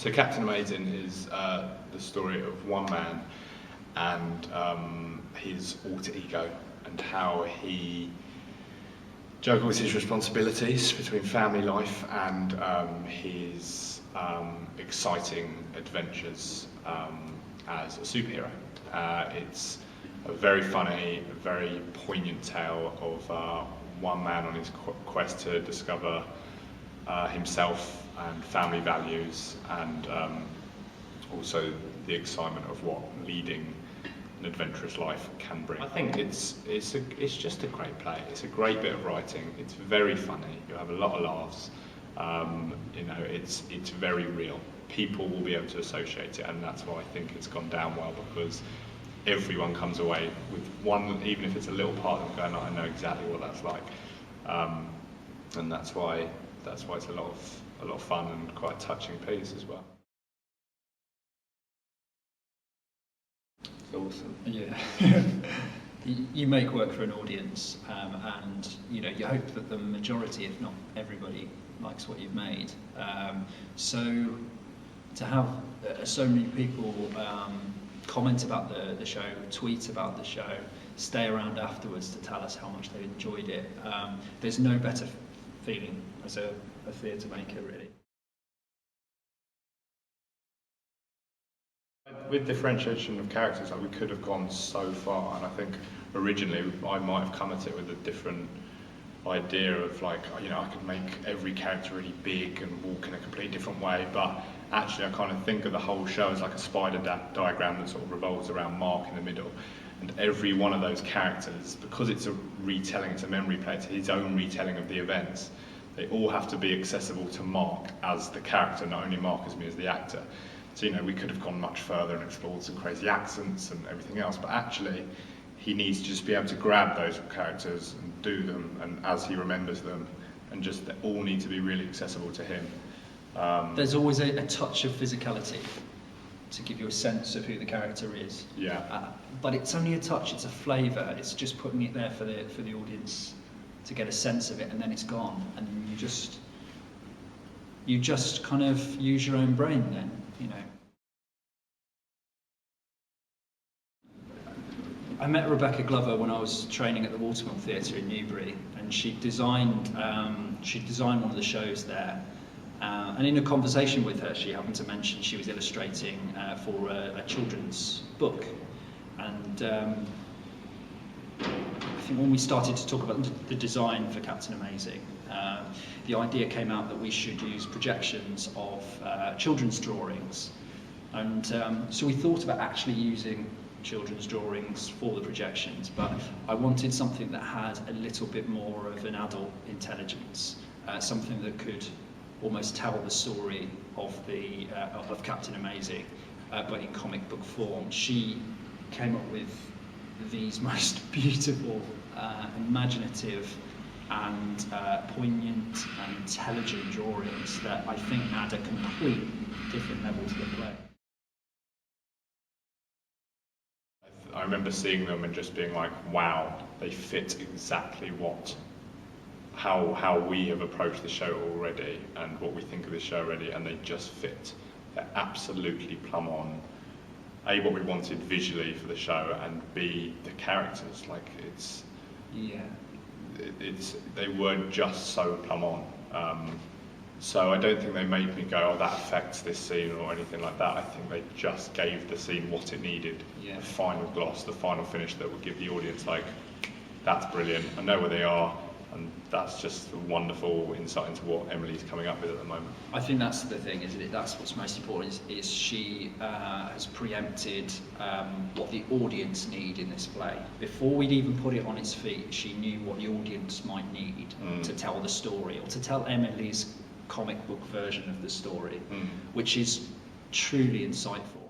So Captain Amazing is the story of one man and his alter ego, and how he juggles his responsibilities between family life and his exciting adventures as a superhero. It's a very funny, very poignant tale of one man on his quest to discover himself and family values, and also the excitement of what leading an adventurous life can bring. I think it's just a great play. It's a great bit of writing. It's very funny. You have a lot of laughs. You know, it's very real. People will be able to associate it, and that's why I think it's gone down well, because everyone comes away with one, even if it's a little part of them going, I know exactly what that's like, and that's why it's a lot of fun and quite a touching piece as well. Awesome. Yeah. You make work for an audience, and you know, you hope that the majority, if not everybody, likes what you've made. So to have so many people comment about the show, tweet about the show, stay around afterwards to tell us how much they enjoyed it, there's no better feeling as a theatre maker, really. With differentiation of characters, like, we could have gone so far, and I think originally I might have come at it with a different idea of, like, you know, I could make every character really big and walk in a completely different way, but actually I kind of think of the whole show as like a spider diagram that sort of revolves around Mark in the middle, and every one of those characters, because it's a retelling, it's a memory play, it's his own retelling of the events, they all have to be accessible to Mark as the character, not only Mark as me as the actor. So, you know, we could have gone much further and explored some crazy accents and everything else, but actually he needs to just be able to grab those characters and do them, and as he remembers them, and just they all need to be really accessible to him. There's always a touch of physicality to give you a sense of who the character is. Yeah. But it's only a touch, it's a flavour, it's just putting it there for the audience to get a sense of it, and then it's gone, and you just kind of use your own brain then, you know. I met Rebecca Glover when I was training at the Watermill Theatre in Newbury, and she designed one of the shows there. And in a conversation with her, she happened to mention she was illustrating for a children's book. And I think when we started to talk about the design for Captain Amazing, the idea came out that we should use projections of children's drawings. And so we thought about actually using children's drawings for the projections, but I wanted something that had a little bit more of an adult intelligence, something that could almost tell the story of Captain Amazing, but in comic book form. She came up with these most beautiful, imaginative and poignant and intelligent drawings that I think add a complete different level to the play. I remember seeing them and just being like, wow, they fit exactly how we have approached the show already and what we think of the show already, and they just fit. They're absolutely plumb on A, what we wanted visually for the show, and B, the characters. Like, they weren't just so plumb on. So I don't think they made me go, oh, that affects this scene or anything like that. I think they just gave the scene what it needed. Yeah. The final gloss, the final finish that would give the audience, like, that's brilliant, I know where they are, and that's just a wonderful insight into what Emily's coming up with at the moment. I think that's the thing, isn't it? That's what's most important, is she has preempted what the audience need in this play. Before we'd even put it on its feet, she knew what the audience might need to tell the story, or to tell Emily's comic book version of the story, which is truly insightful.